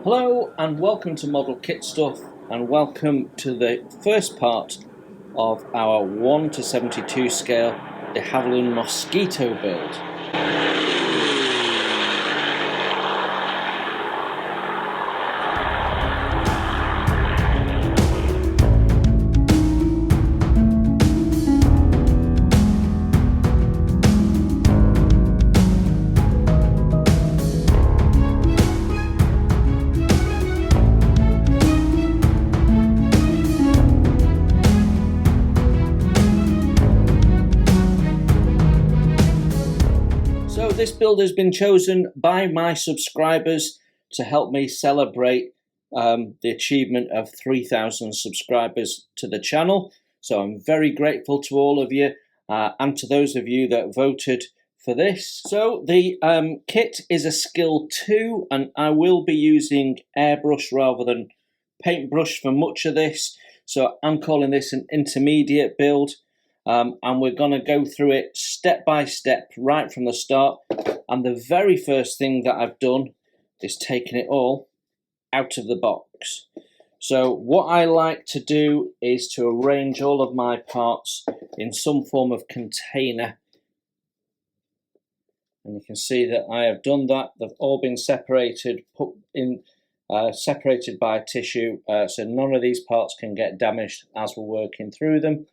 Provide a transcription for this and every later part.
Hello and welcome to Model Kit Stuff, and welcome to the first part of our 1:72 scale de Havilland Mosquito build. So this build has been chosen by my subscribers to help me celebrate the achievement of 3,000 subscribers to the channel. So I'm very grateful to all of you and to those of you that voted for this. So the kit is a skill 2, and I will be using airbrush rather than paintbrush for much of this. So I'm calling this an intermediate build. And we're going to go through it step by step right from the start. And the very first thing that I've done is taken it all out of the box. So what I like to do is to arrange all of my parts in some form of container. And you can see that I have done that. They've all been separated, put in separated by tissue, so none of these parts can get damaged as we're working through them.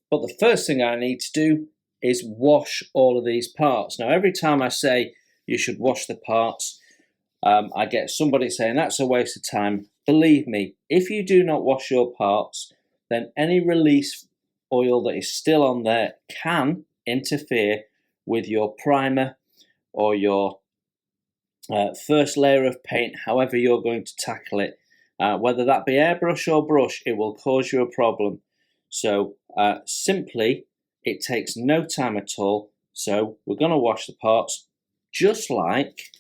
But the first thing I need to do is wash all of these parts. Now, every time I say you should wash the parts, I get somebody saying that's a waste of time. Believe me, if you do not wash your parts, then any release oil that is still on there can interfere with your primer or your first layer of paint, however you're going to tackle it. Whether that be airbrush or brush, it will cause you a problem. So simply, it takes no time at all. So we're going to wash the parts just like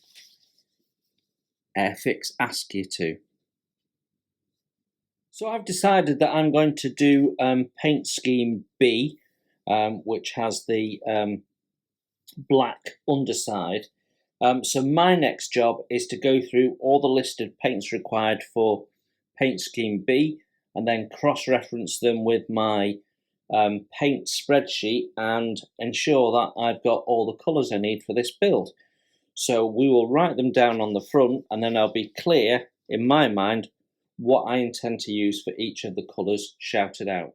Airfix asks you to. So I've decided that I'm going to do paint scheme B, which has the black underside. So my next job is to go through all the listed paints required for paint scheme B, and then cross-reference them with my paint spreadsheet and ensure that I've got all the colours I need for this build. So we will write them down on the front, and then I'll be clear in my mind what I intend to use for each of the colours shouted out.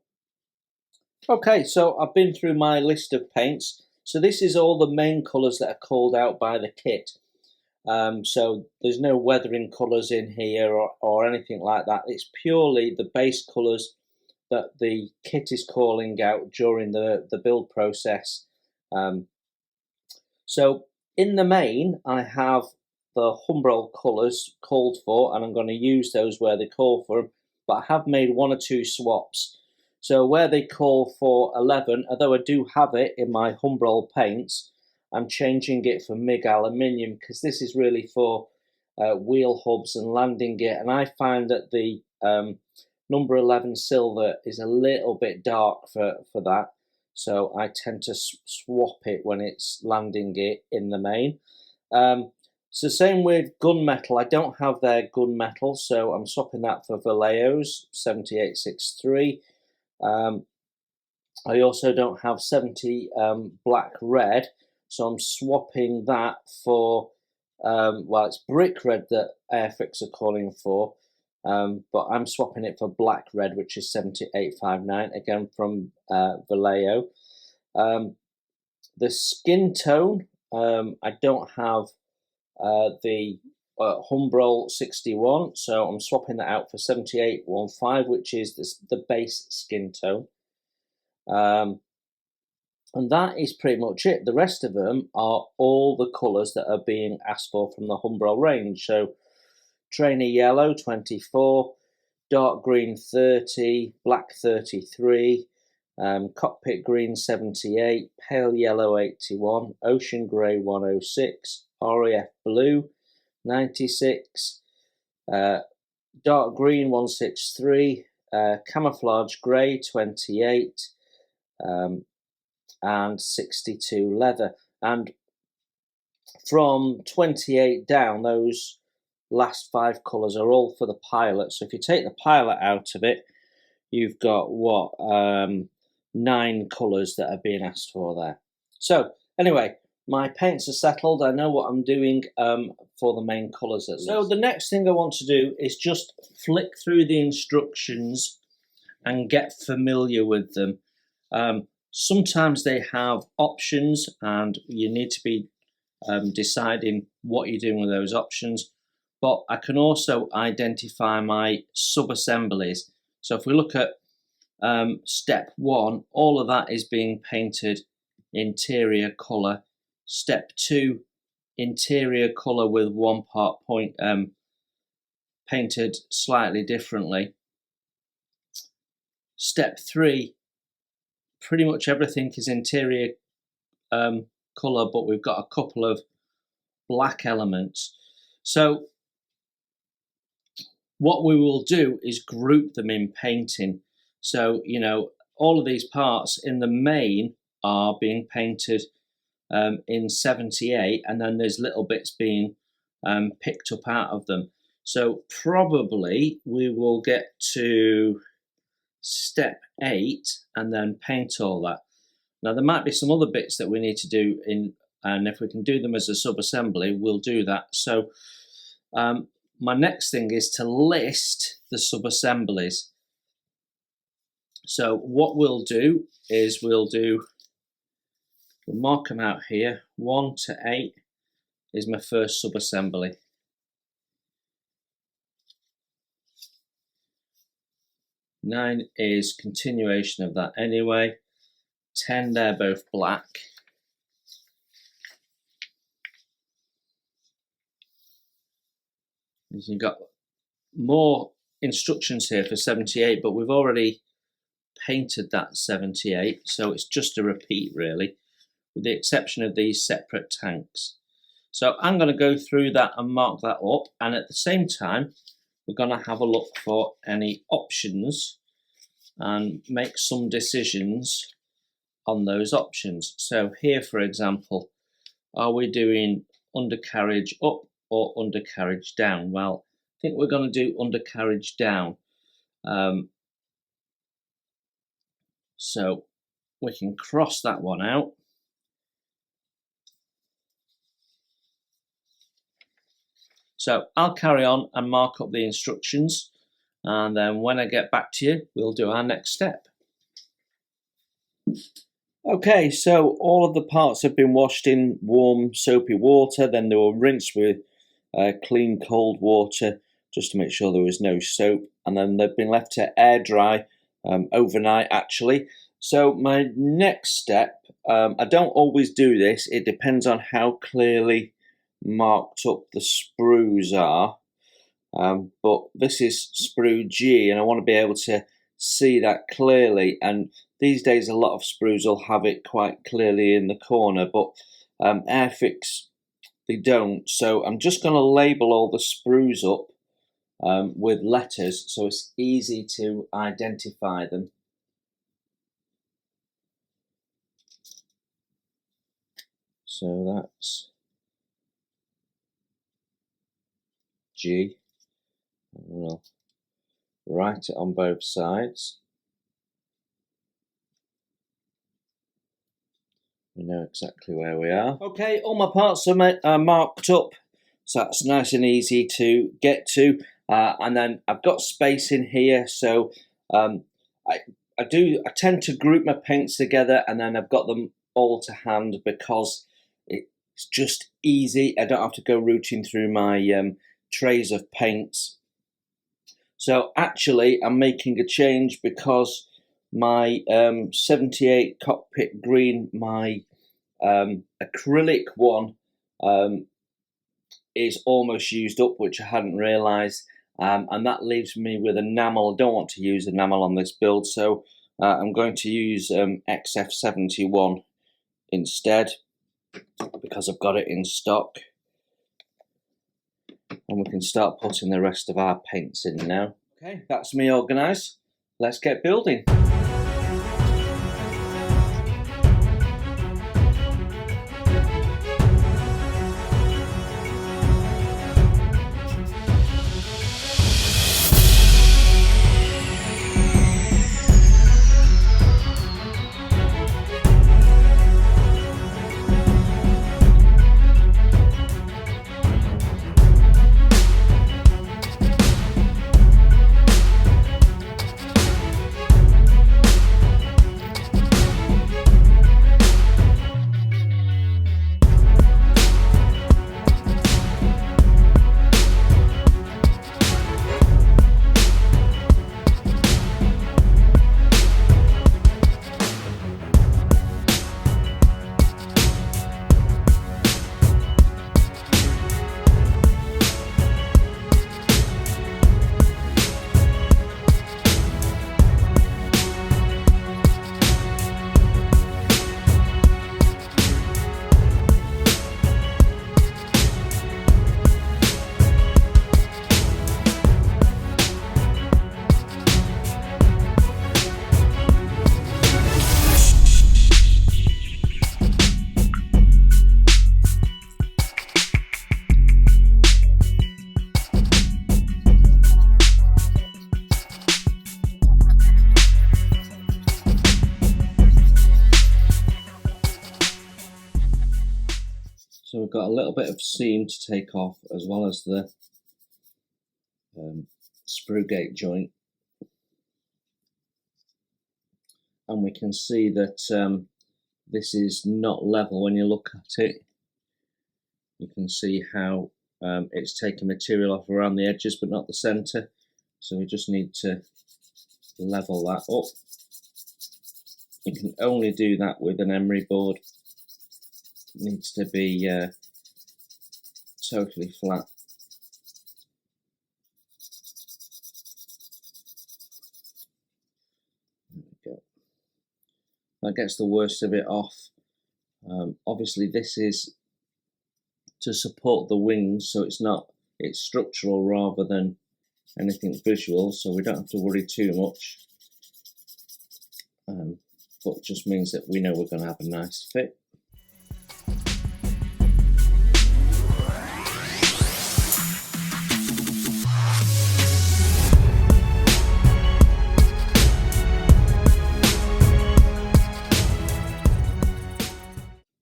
Okay, so I've been through my list of paints. So this is all the main colours that are called out by the kit. So there's no weathering colours in here or anything like that. It's purely the base colours that the kit is calling out during the build process. So in the main, I have the Humbrol colours called for, and I'm going to use those where they call for them, but I have made one or two swaps. So where they call for 11, although I do have it in my Humbrol paints, I'm changing it for MIG aluminium because this is really for wheel hubs and landing gear, and I find that the number 11 silver is a little bit dark for that, so I tend to swap it when it's landing gear in the main. So same with gunmetal. I don't have their gunmetal, so I'm swapping that for Vallejo's 7863. I also don't have 70 black red, so I'm swapping that for, well, it's brick red that Airfix are calling for, but I'm swapping it for black red, which is 7859, again from Vallejo. The skin tone, I don't have the Humbrol 61, so I'm swapping that out for 7815, which is the base skin tone. And that is pretty much it. The rest of them are all the colours that are being asked for from the Humbrol range. So trainee yellow 24, dark green 30, black 33, cockpit green 78, pale yellow 81, ocean grey 106, RAF blue 96, dark green 163, camouflage grey 28, and 62 leather. And from 28 down, those last 5 colours are all for the pilot. So if you take the pilot out of it, you've got what, 9 colours that are being asked for there. So anyway, my paints are settled. I know what I'm doing for the main colours at least. So the next thing I want to do is just flick through the instructions and get familiar with them. Sometimes they have options and you need to be deciding what you're doing with those options, but I can also identify my sub-assemblies. So if we look at step 1, all of that is being painted interior colour. Step 2, interior colour with 1 part point painted slightly differently. Step 3, pretty much everything is interior colour, but we've got a couple of black elements. So what we will do is group them in painting. So, you know, all of these parts in the main are being painted in 78, and then there's little bits being picked up out of them. So probably we will get to step 8 and then paint all that. Now there might be some other bits that we need to do in, and if we can do them as a sub-assembly, we'll do that. So my next thing is to list the sub-assemblies. So what we'll do is we'll mark them out here. 1 to 8 is my first sub-assembly. Nine is continuation of that anyway. 10, they're both black. You've got more instructions here for 78, but we've already painted that 78, so it's just a repeat really, with the exception of these separate tanks. So I'm going to go through that and mark that up, and at the same time we're going to have a look for any options and make some decisions on those options. So here, for example, are we doing undercarriage up or undercarriage down? Well, I think we're going to do undercarriage down. So we can cross that one out. So I'll carry on and mark up the instructions, and then when I get back to you, we'll do our next step. Okay, so all of the parts have been washed in warm soapy water, then they were rinsed with clean cold water just to make sure there was no soap, and then they've been left to air dry overnight actually. So my next step, I don't always do this, it depends on how clearly marked up the sprues are, but this is sprue G and I want to be able to see that clearly, and these days a lot of sprues will have it quite clearly in the corner, but Airfix, they don't. So I'm just going to label all the sprues up with letters so it's easy to identify them. So that's G. We'll write it on both sides. We know exactly where we are. Okay, all my parts are marked up, so that's nice and easy to get to. And then I've got space in here, so I tend to group my paints together, and then I've got them all to hand because it's just easy. I don't have to go rooting through my trays of paints. So actually I'm making a change because my 78 Cockpit green, my acrylic one is almost used up, which I hadn't realised, and that leaves me with enamel. I don't want to use enamel on this build, so I'm going to use XF71 instead because I've got it in stock. And we can start putting the rest of our paints in now. Okay, that's me organised. Let's get building. got a little bit of seam to take off, as well as the sprue gate joint, and we can see that this is not level. When you look at it, you can see how it's taken material off around the edges but not the center, so we just need to level that up. You can only do that with an emery board. It needs to be totally flat. There we go. That gets the worst of it off. Obviously this is to support the wings, so it's structural rather than anything visual, so we don't have to worry too much. But it just means that we know we're going to have a nice fit.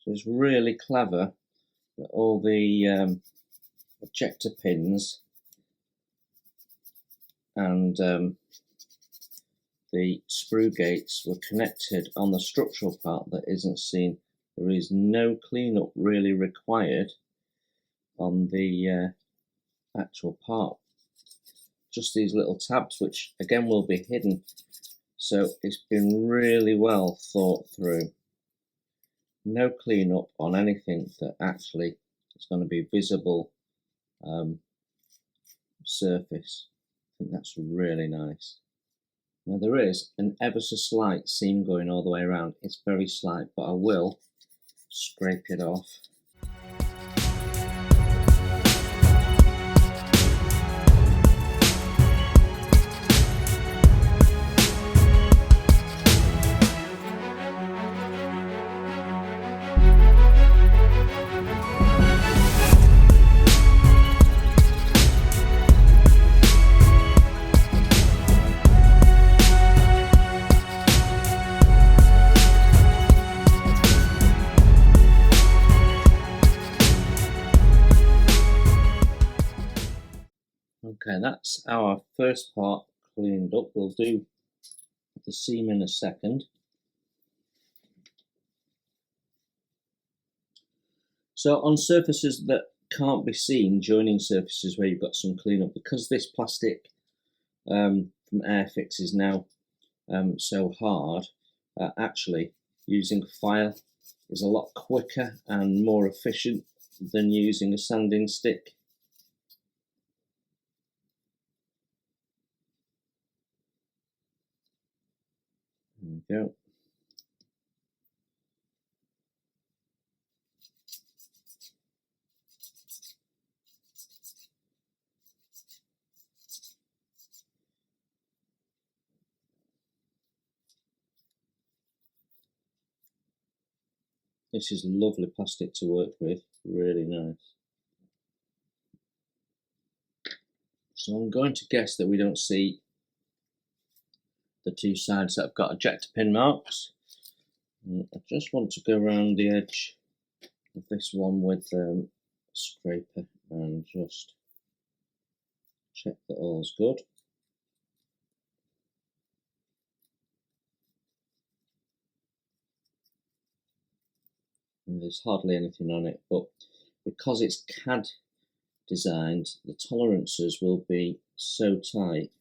So it's really clever that all the ejector pins and the sprue gates were connected on the structural part that isn't seen. There is no cleanup really required on the actual part. Just these little tabs, which again will be hidden. So it's been really well thought through. No cleanup on anything that actually is going to be visible surface. I think that's really nice. Now there is an ever so slight seam going all the way around. It's very slight, but I will scrape it off. Okay, that's our first part cleaned up. We'll do the seam in a second. So on surfaces that can't be seen, joining surfaces where you've got some cleanup, because this plastic from Airfix is now so hard, actually using a file is a lot quicker and more efficient than using a sanding stick. There we go. This is lovely plastic to work with, really nice. So I'm going to guess that we don't see the two sides that have got ejector pin marks. I just want to go around the edge of this one with a scraper and just check that all's good. And there's hardly anything on it, but because it's CAD designed, the tolerances will be so tight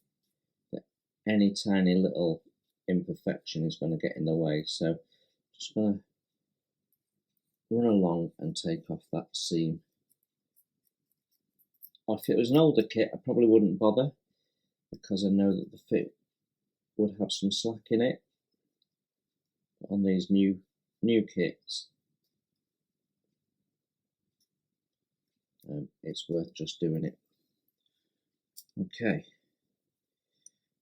that any tiny little imperfection is going to get in the way. So just going to run along and take off that seam. If it was an older kit, I probably wouldn't bother, because I know that the fit would have some slack in it. But on these new kits, it's worth just doing it. Okay,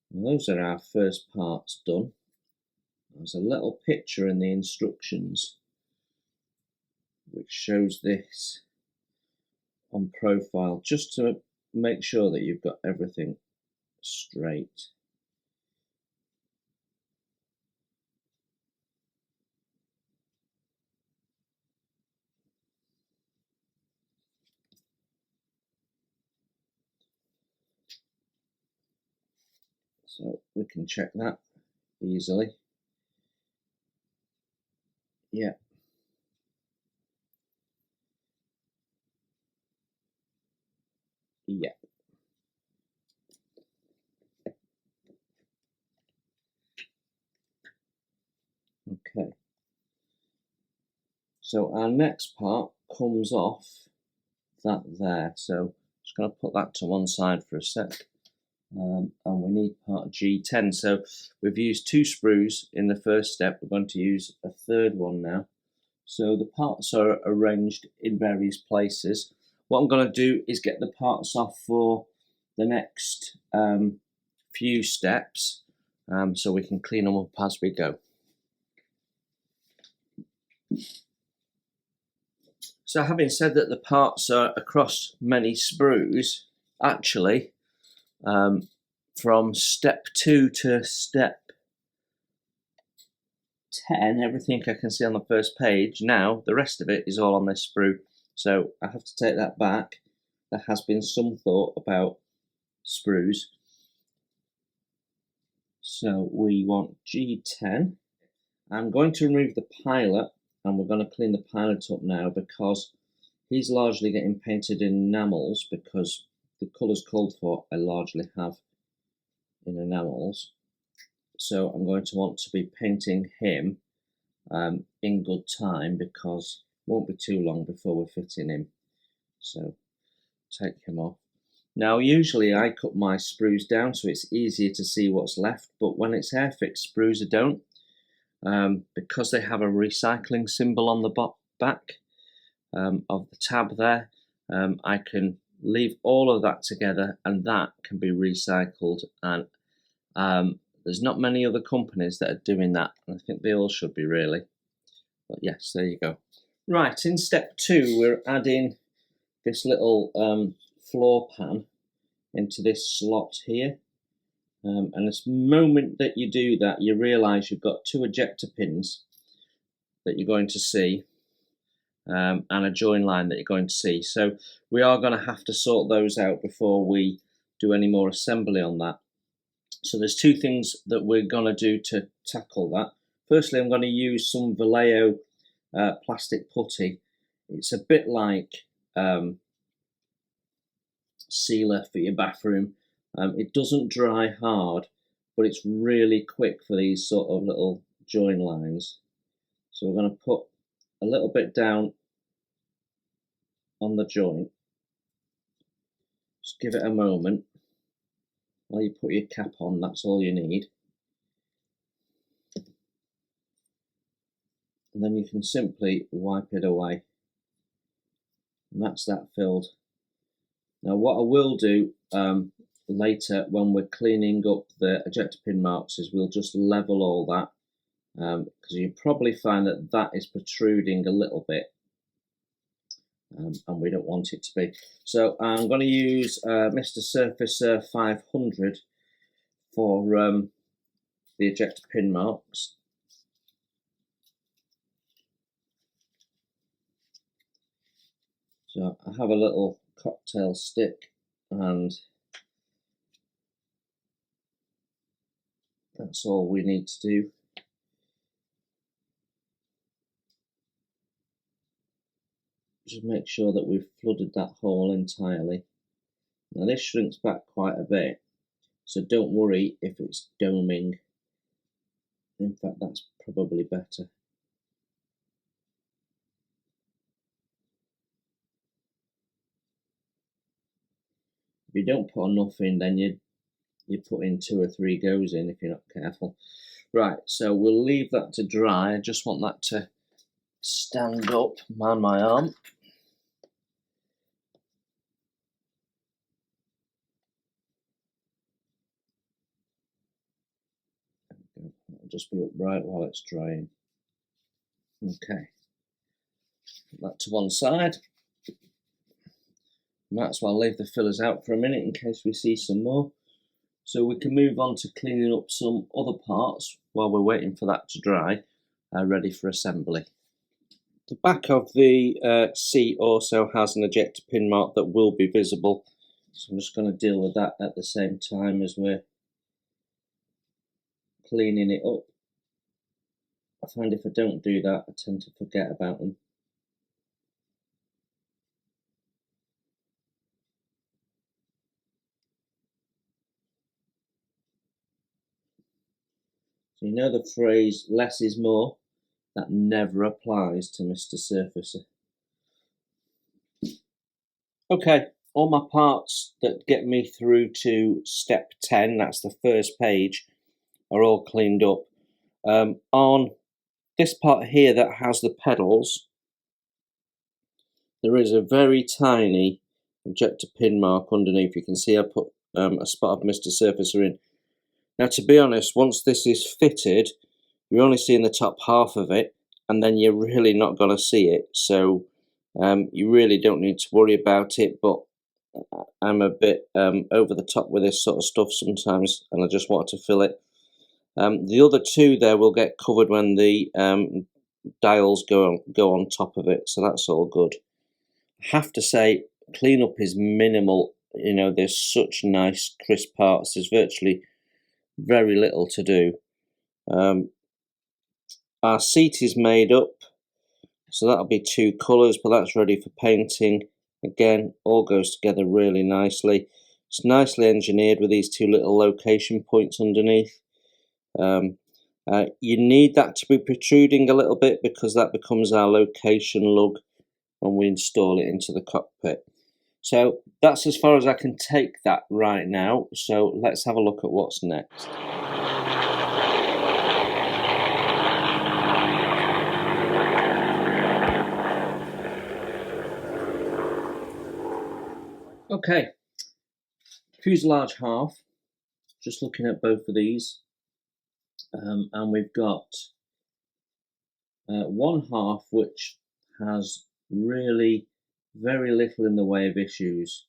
well, those are our first parts done. There's a little picture in the instructions which shows this on profile, just to make sure that you've got everything straight. So we can check that easily. Yeah. Yeah. Okay. So our next part comes off that there. So just going to put that to one side for a sec. And we need part G10. So we've used 2 sprues in the first step. We're going to use a third one now. So the parts are arranged in various places. What I'm going to do is get the parts off for the next few steps, so we can clean them up as we go. So having said that the parts are across many sprues, actually from step 2 to step 10, everything I can see on the first page, now the rest of it is all on this sprue. So I have to take that back. There has been some thought about sprues. So we want G10. I'm going to remove the pilot, and we're going to clean the pilot up now because he's largely getting painted in enamels, because the colours called for I largely have in enamels. So I'm going to want to be painting him in good time, because it won't be too long before we're fitting him. So take him off. Now usually I cut my sprues down so it's easier to see what's left, but when it's Airfix sprues I don't, because they have a recycling symbol on the back of the tab there. I can leave all of that together and that can be recycled, and there's not many other companies that are doing that, and I think they all should be, really. But yes, there you go. Right, in step 2 we're adding this little floor pan into this slot here, and the moment that you do that you realise you've got 2 ejector pins that you're going to see, and a join line that you're going to see. So we are going to have to sort those out before we do any more assembly on that. So there's 2 things that we're going to do to tackle that. Firstly, I'm going to use some Vallejo plastic putty. It's a bit like sealer for your bathroom. It doesn't dry hard, but it's really quick for these sort of little join lines. So we're going to put a little bit down on the joint. Just give it a moment while you put your cap on. That's all you need. And then you can simply wipe it away. And that's that filled. Now what I will do later when we're cleaning up the ejector pin marks is we'll just level all that, because you probably find that that is protruding a little bit, and we don't want it to be. So I'm going to use Mr. Surfacer 500 for the ejector pin marks. So I have a little cocktail stick, and that's all we need to do. Just make sure that we've flooded that hole entirely. Now this shrinks back quite a bit, so don't worry if it's doming. In fact, that's probably better. If you don't put enough in, then you put in 2 or 3 goes in if you're not careful. Right, so we'll leave that to dry. I just want that to stand up, man my arm. It'll just be upright while it's drying. Okay, put that to one side. Might as well leave the fillers out for a minute in case we see some more. So we can move on to cleaning up some other parts while we're waiting for that to dry, ready for assembly. The back of the seat also has an ejector pin mark that will be visible, so I'm just going to deal with that at the same time as we're cleaning it up. I find if I don't do that, I tend to forget about them. So you know the phrase, less is more? That never applies to Mr. Surfacer. Okay, all my parts that get me through to step 10, that's the first page, are all cleaned up. On this part here that has the pedals, there is a very tiny ejector pin mark underneath. You can see I put a spot of Mr. Surfacer in. Now, to be honest, once this is fitted, you're only seeing the top half of it, and then you're really not going to see it. So you really don't need to worry about it, but I'm a bit over the top with this sort of stuff sometimes, and I just wanted to fill it. The other two there will get covered when the dials go on top of it, so that's all good. I have to say, cleanup is minimal. You know, there's such nice crisp parts. There's virtually very little to do. Our seat is made up, so that'll be 2 colours, but that's ready for painting. Again, all goes together really nicely. It's nicely engineered with these 2 little location points underneath. You need that to be protruding a little bit because that becomes our location lug when we install it into the cockpit. So that's as far as I can take that right now. So let's have a look at what's next. Okay, fuselage half, just looking at both of these, and we've got one half which has really very little in the way of issues,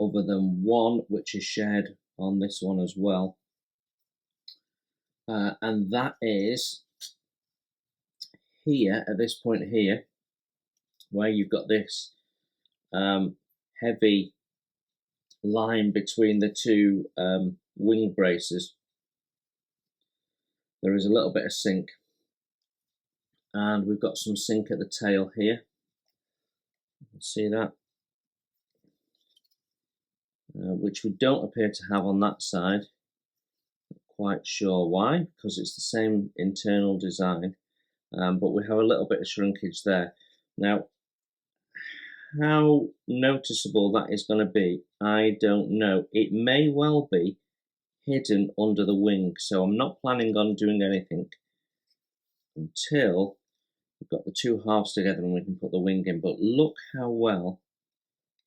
other than one which is shared on this one as well, and that is here at this point here, where you've got this heavy line between the 2 wing braces. There is a little bit of sink, and we've got some sink at the tail here. You can see that, which we don't appear to have on that side. Not quite sure why, because it's the same internal design, but we have a little bit of shrinkage there. Now, how noticeable that is going to be, I don't know. It may well be hidden under the wing, so I'm not planning on doing anything until we've got the 2 halves together and we can put the wing in. But look how well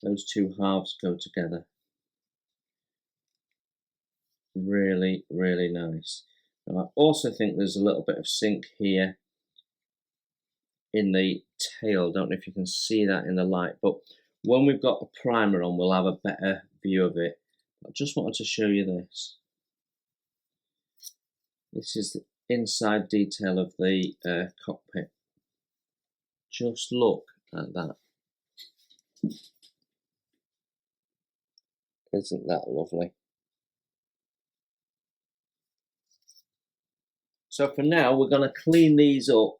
those 2 halves go together. Really, really nice. Now, I also think there's a little bit of sink here in the tail. Don't know if you can see that in the light, but when we've got the primer on, we'll have a better view of it. I just wanted to show you this. This is the inside detail of the cockpit. Just look at that. Isn't that lovely? So for now, we're going to clean these up.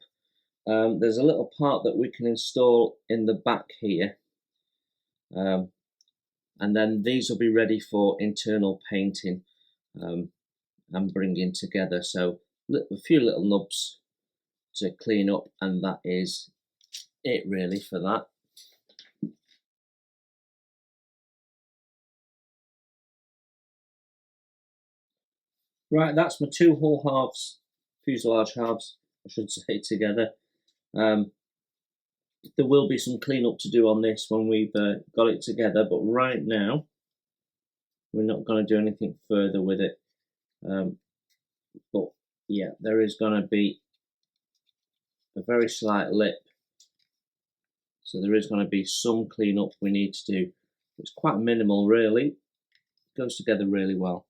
There's a little part that we can install in the back here. And then these will be ready for internal painting and bringing together. So a few little nubs to clean up, and that is it really for that. Right, that's my 2 hull halves, fuselage halves, I should say, together. There will be some cleanup to do on this when we've got it together, but right now we're not going to do anything further with it. But yeah, there is going to be a very slight lip, so there is going to be some cleanup we need to do. It's quite minimal, really. It goes together really well.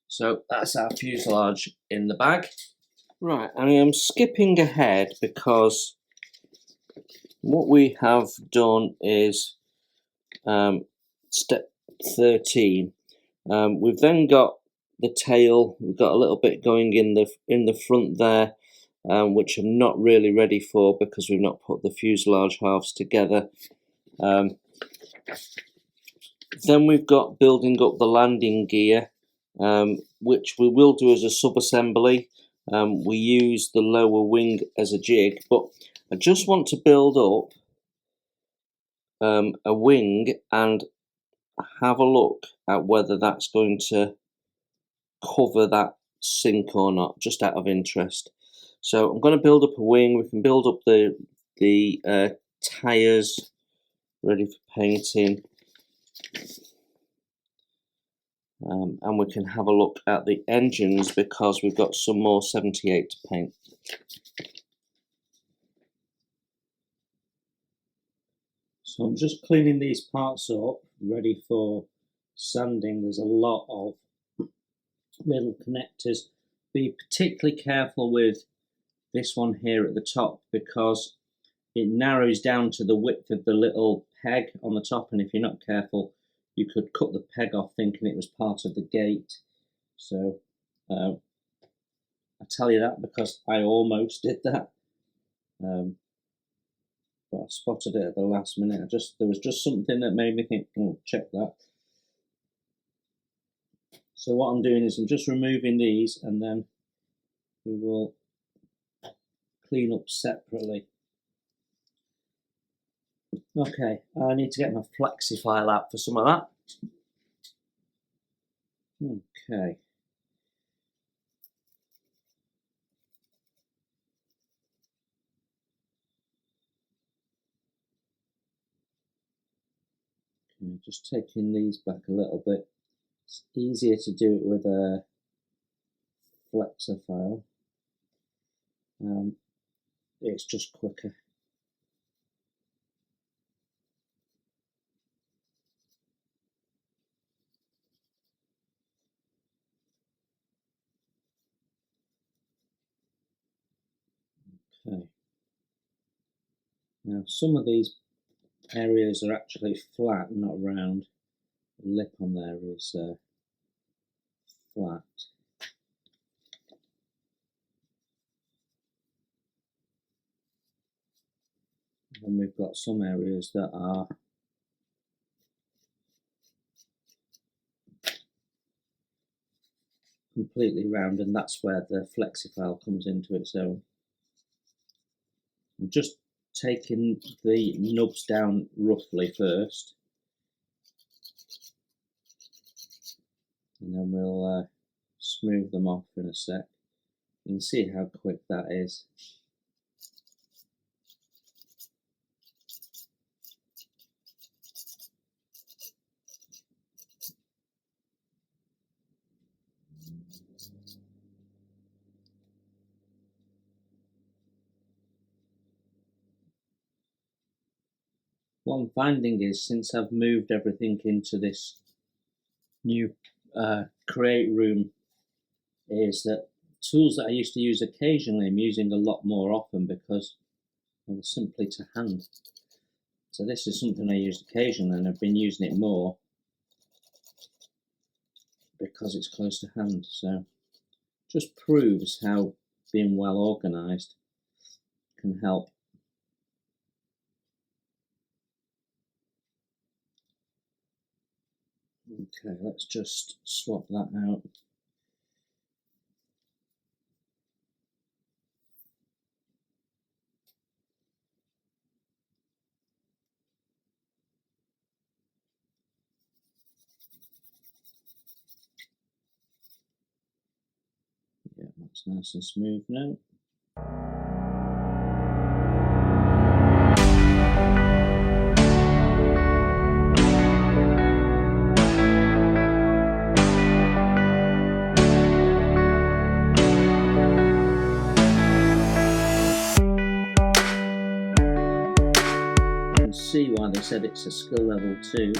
So that's our fuselage in the bag. Right, I am skipping ahead because what we have done is step 13. We've then got the tail. We've got a little bit going in the front there, which I'm not really ready for because we've not put the fuselage halves together. Then we've got building up the landing gear, which we will do as a sub-assembly. We use the lower wing as a jig, but I just want to build up a wing and have a look at whether that's going to cover that sink or not, just out of interest. So I'm going to build up a wing. We can build up the tyres ready for painting, and we can have a look at the engines because we've got some more 78 to paint. So I'm just cleaning these parts up, ready for sanding. There's a lot of little connectors. Be particularly careful with this one here at the top because it narrows down to the width of the little peg on the top, and if you're not careful you could cut the peg off thinking it was part of the gate. So I tell you that because I almost did that. But I spotted it at the last minute. There was just something that made me think, oh, check that. So what I'm doing is I'm just removing these and then we will clean up separately. Okay, I need to get my flexi file out for some of that. Okay. Just taking these back a little bit. It's easier to do it with a flexor file. It's just quicker. Okay. Now some of these areas are actually flat, not round. The lip on there is flat. And we've got some areas that are completely round, and that's where the flexi file comes into its own. I'm just taking the nubs down roughly first, and then we'll smooth them off in a sec. You can see how quick that is. One finding is, since I've moved everything into this new create room, is that tools that I used to use occasionally I'm using a lot more often because they're simply to hand. So this is something I used occasionally and I've been using it more because it's close to hand. So just proves how being well organised can help. Okay, let's just swap that out. Yeah, that's nice and smooth now. See why they said it's a skill level 2.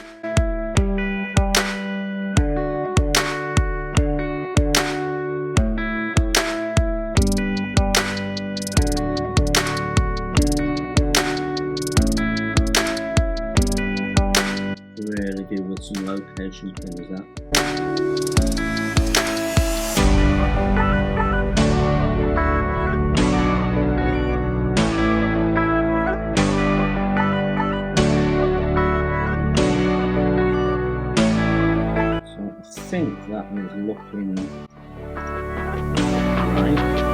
Really do with some location things that. I think that is looking right.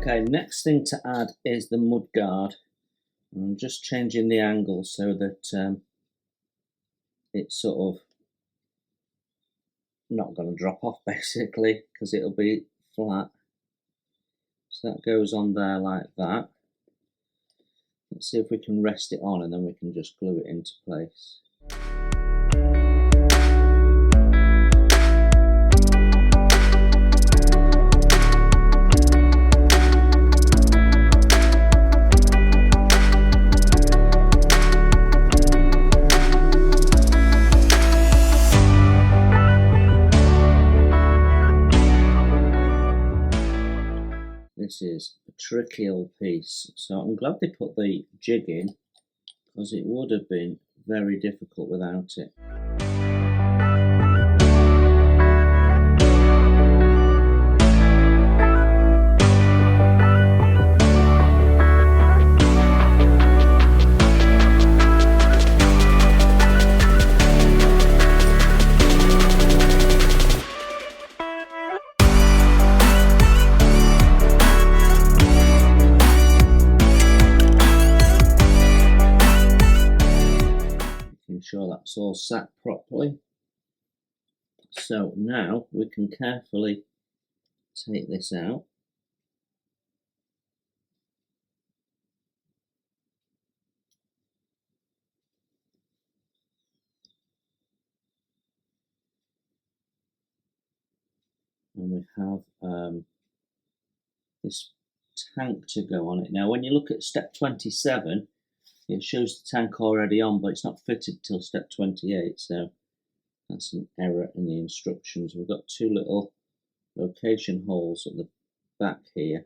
Okay, next thing to add is the mudguard. I'm just changing the angle so that it's sort of not going to drop off basically, because it'll be flat. So that goes on there like that. Let's see if we can rest it on and then we can just glue it into place. This is a tricky old piece, so I'm glad they put the jig in, because it would have been very difficult without it. Sure that's all sat properly. So now we can carefully take this out. And we have this tank to go on it. Now when you look at step 27, it shows the tank already on, but it's not fitted till step 28, so that's an error in the instructions. We've got two little location holes at the back here.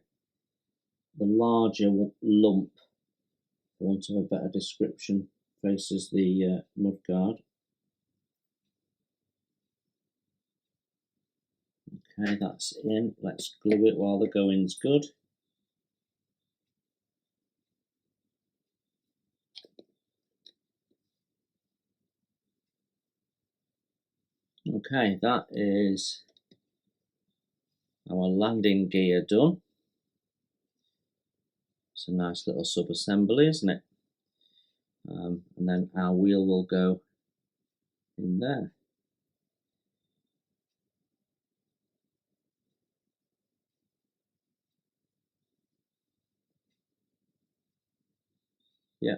The larger lump, for want of a better description, faces the mudguard. Okay, that's in. Let's glue it while the going's good. Okay, that is our landing gear done. It's a nice little sub-assembly, isn't it? And then our wheel will go in there. Yeah,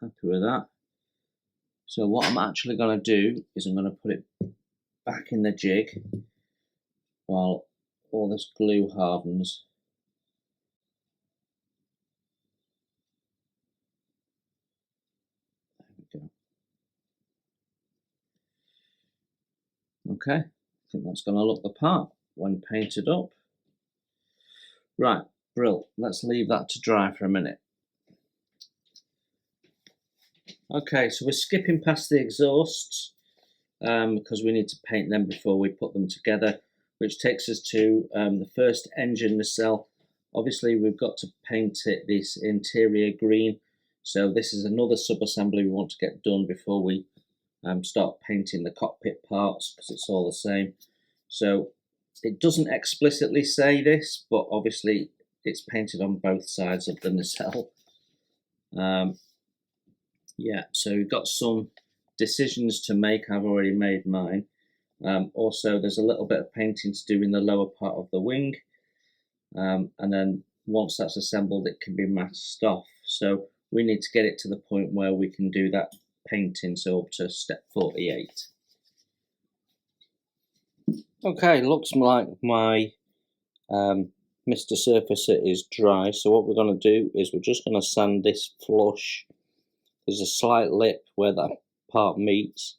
happy with that. So what I'm actually going to do is I'm going to put it back in the jig while all this glue hardens. There we go. Okay, I think that's going to look the part when painted up. Right, brill. Let's leave that to dry for a minute. Okay, so we're skipping past the exhausts because we need to paint them before we put them together, which takes us to the first engine nacelle. Obviously, we've got to paint it this interior green, so this is another sub-assembly we want to get done before we start painting the cockpit parts, because it's all the same. So it doesn't explicitly say this, but obviously it's painted on both sides of the nacelle. Yeah, so we've got some decisions to make. I've already made mine. Also, there's a little bit of painting to do in the lower part of the wing, and then once that's assembled, it can be masked off. So we need to get it to the point where we can do that painting, so up to step 48. Okay, looks like my Mr. Surfacer is dry, so what we're going to do is we're just going to sand this flush. There's a slight lip where that part meets.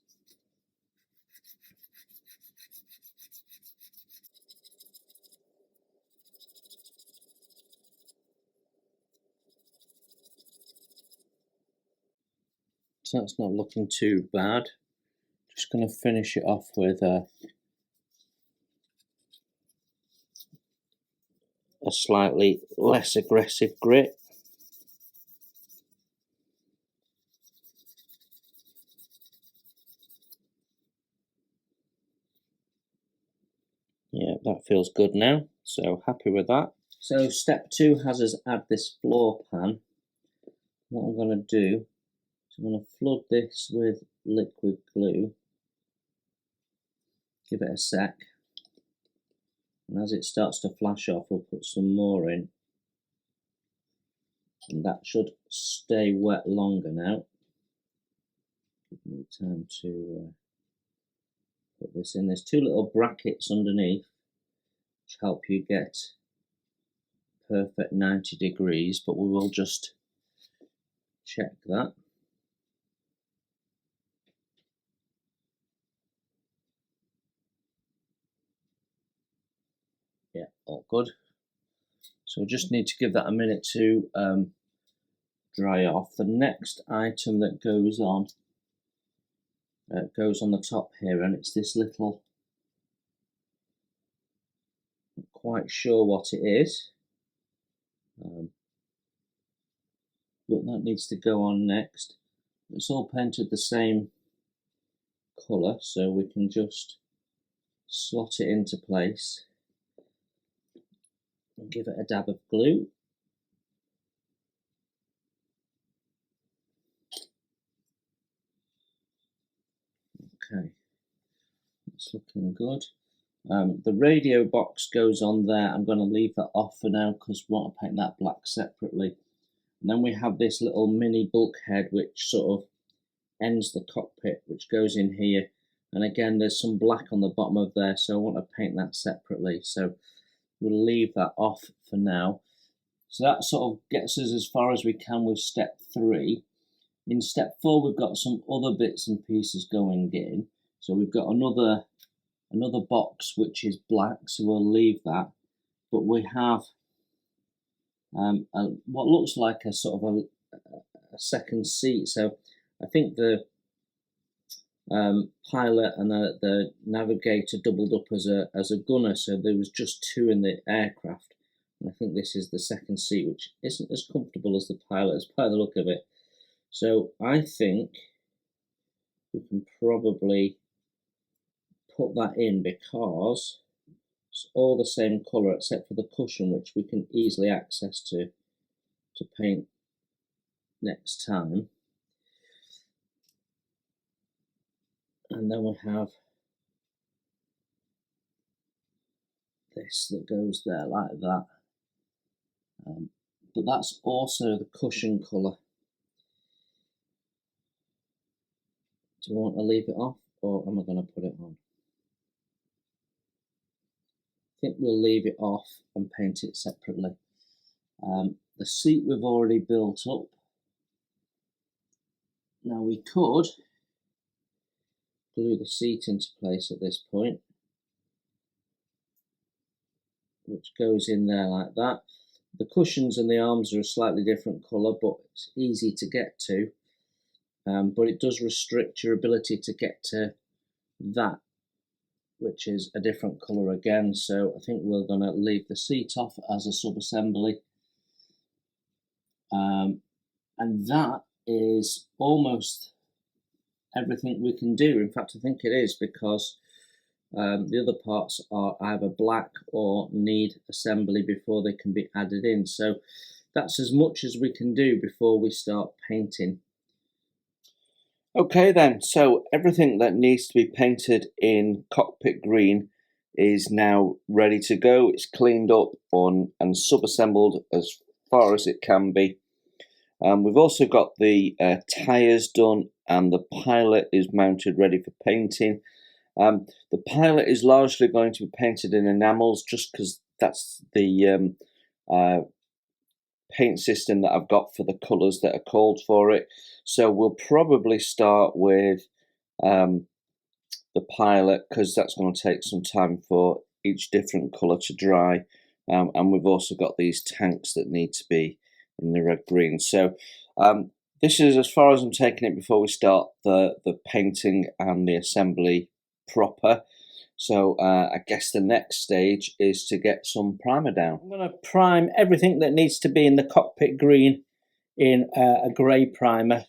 So that's not looking too bad. Just going to finish it off with a slightly less aggressive grit. Yeah, that feels good now, so happy with that. So step 2 has us add this floor pan. What I'm going to do is I'm going to flood this with liquid glue, give it a sec, and as it starts to flash off we'll put some more in, and that should stay wet longer now. Give me time to put this in. There's 2 little brackets underneath which help you get perfect 90 degrees, but we will just check that. Yeah, all good. So we just need to give that a minute to dry off. The next item that goes on the top here, and it's this little, not quite sure what it is, but that needs to go on next. It's all painted the same colour, so we can just slot it into place and give it a dab of glue. Okay, it's looking good. The radio box goes on there. I'm going to leave that off for now because we want to paint that black separately. And then we have this little mini bulkhead which sort of ends the cockpit, which goes in here. And again, there's some black on the bottom of there, so I want to paint that separately. So we'll leave that off for now. So that sort of gets us as far as we can with step 3. In step 4, we've got some other bits and pieces going in. So we've got another box which is black, so we'll leave that. But we have what looks like a sort of a second seat. So I think the pilot and the navigator doubled up as a gunner, so there was just 2 in the aircraft. And I think this is the second seat, which isn't as comfortable as the pilot's by the look of it. So I think we can probably put that in because it's all the same colour except for the cushion, which we can easily access to paint next time. And then we have this that goes there like that. But that's also the cushion colour. Do we want to leave it off, or am I going to put it on? I think we'll leave it off and paint it separately. The seat we've already built up. Now we could glue the seat into place at this point, which goes in there like that. The cushions and the arms are a slightly different colour, but it's easy to get to. But it does restrict your ability to get to that, which is a different colour again. So I think we're going to leave the seat off as a sub-assembly. And that is almost everything we can do. In fact, I think it is, because the other parts are either black or need assembly before they can be added in. So that's as much as we can do before we start painting. Okay then, so everything that needs to be painted in cockpit green is now ready to go. It's cleaned up and sub-assembled as far as it can be. We've also got the tyres done, and the pilot is mounted ready for painting. The pilot is largely going to be painted in enamels, just because that's the paint system that I've got for the colours that are called for it. So we'll probably start with the pilot, because that's going to take some time for each different colour to dry. And we've also got these tanks that need to be in the red green. So this is as far as I'm taking it before we start the painting and the assembly proper. So I guess the next stage is to get some primer down. I'm going to prime everything that needs to be in the cockpit green in a grey primer.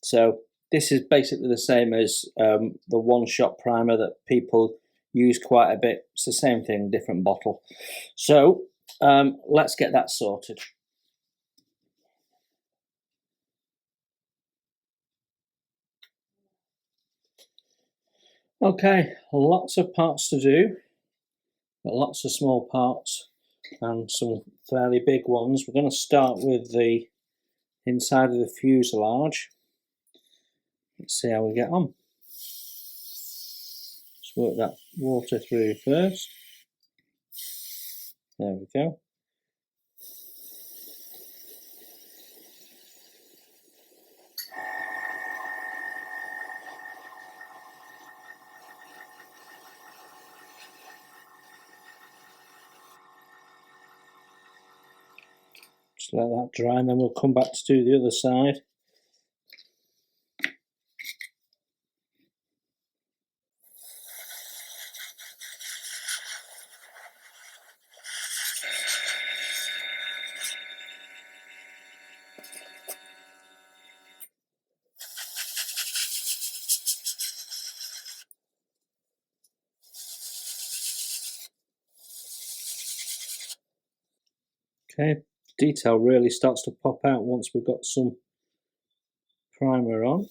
So this is basically the same as the one-shot primer that people use quite a bit. It's the same thing, different bottle. So let's get that sorted. Okay, lots of parts to do, lots of small parts and some fairly big ones. We're going to start with the inside of the fuselage. Let's see how we get on. Let's work that water through first. There we go. Just let that dry, and then we'll come back to do the other side. Okay, detail really starts to pop out once we've got some primer on.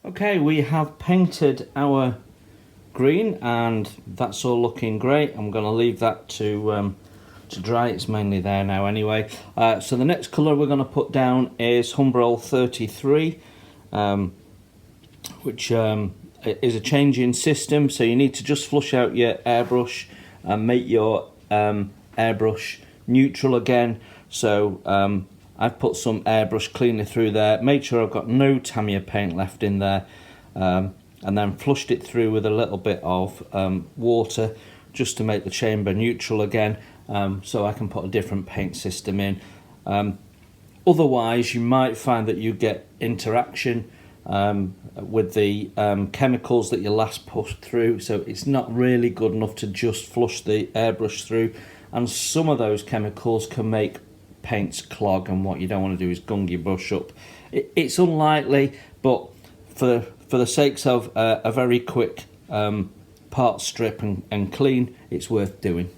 Okay, we have painted our green and that's all looking great. I'm going to leave that to dry. It's mainly there now anyway. So the next colour we're going to put down is Humbrol 33, which is a changing system, so you need to just flush out your airbrush and make your airbrush neutral again. So I've put some airbrush cleaner through there, made sure I've got no Tamiya paint left in there, and then flushed it through with a little bit of water just to make the chamber neutral again, so I can put a different paint system in. Otherwise you might find that you get interaction with the chemicals that you last pushed through, so it's not really good enough to just flush the airbrush through, and some of those chemicals can make paints clog, and what you don't want to do is gung your brush up. It's unlikely, but for the sakes of a very quick part strip and clean, it's worth doing.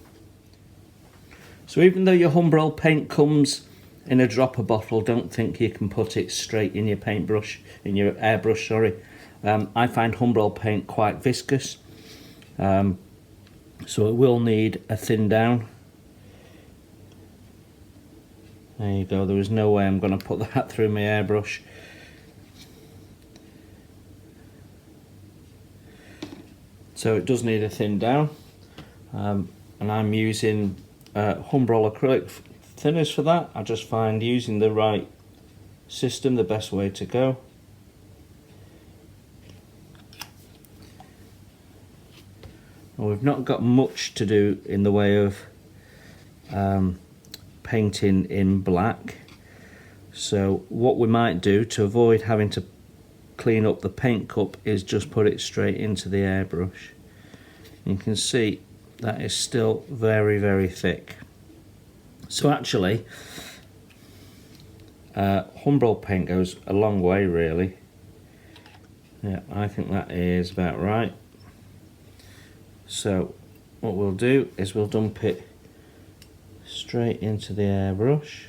So even though your Humbrol paint comes in a dropper bottle, don't think you can put it straight in your paintbrush, in your airbrush, sorry. I find Humbrol paint quite viscous, so it will need a thin down. There you go, there is no way I'm going to put that through my airbrush. So it does need a thin down, and I'm using Humbrol acrylic thinners for that. I just find using the right system the best way to go. Well, we've not got much to do in the way of painting in black, so what we might do to avoid having to clean up the paint cup is just put it straight into the airbrush. You can see that is still very, very thick. So actually Humbrol paint goes a long way, really. Yeah, I think that is about right. So what we'll do is we'll dump it straight into the airbrush,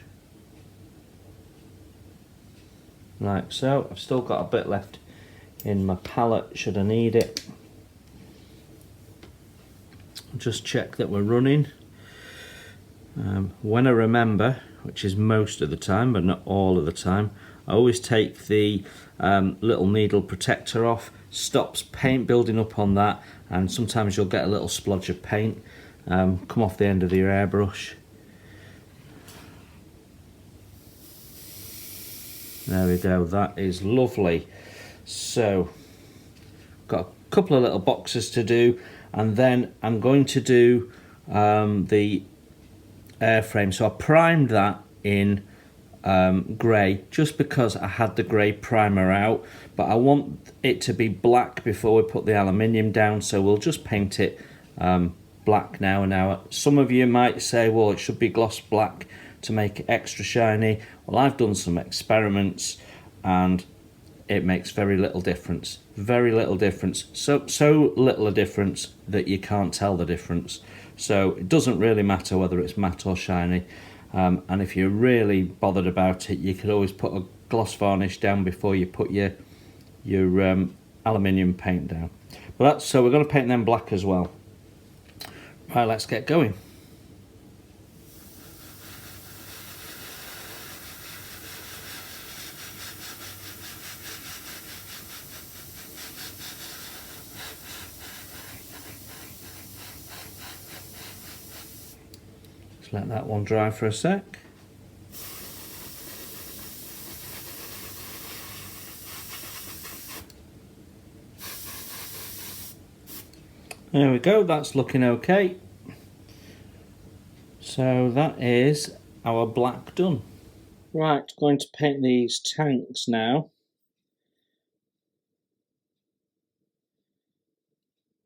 like so. I've still got a bit left in my palette should I need it. Just check that we're running. When I remember, which is most of the time but not all of the time, I always take the little needle protector off. Stops paint building up on that, and sometimes you'll get a little splodge of paint come off the end of your airbrush. There we go, that is lovely. So got a couple of little boxes to do, and then I'm going to do the airframe. So I primed that in grey just because I had the grey primer out, but I want it to be black before we put the aluminium down, so we'll just paint it black now. Now some of you might say, well, it should be gloss black to make it extra shiny. Well, I've done some experiments and it makes very little difference. Very little difference. So little a difference that you can't tell the difference. So it doesn't really matter whether it's matte or shiny. And if you're really bothered about it, you could always put a gloss varnish down before you put your aluminium paint down. But so we're going to paint them black as well. Right, let's get going. Let that one dry for a sec. There we go, that's looking okay. So that is our black done. Right, going to paint these tanks now.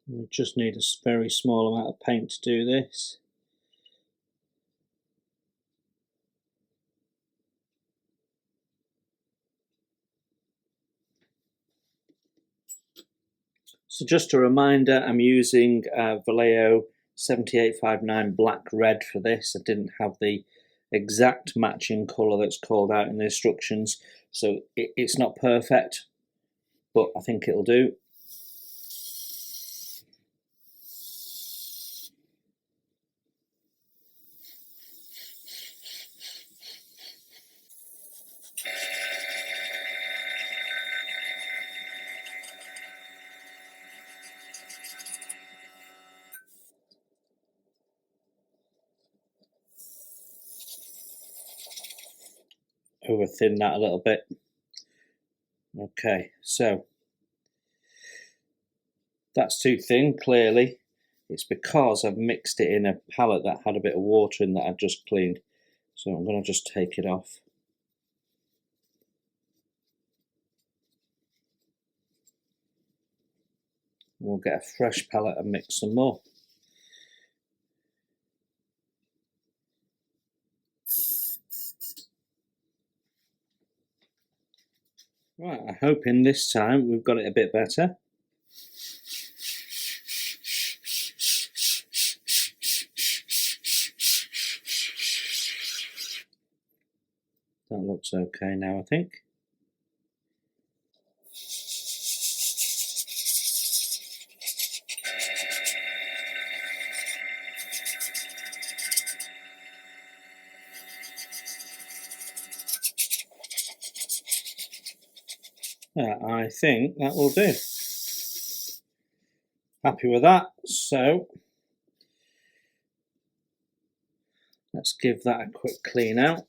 We just need a very small amount of paint to do this. So just a reminder, I'm using Vallejo 7859 Black Red for this. I didn't have the exact matching colour that's called out in the instructions, so it's not perfect, but I think it'll do. Over thin that a little bit. Okay, so that's too thin, clearly. It's because I've mixed it in a pallet that had a bit of water in that I've just cleaned. So I'm going to just take it off. We'll get a fresh pallet and mix some more. Right, I'm hoping this time we've got it a bit better. That looks okay now, I think. I think that will do. Happy with that. So let's give that a quick clean out.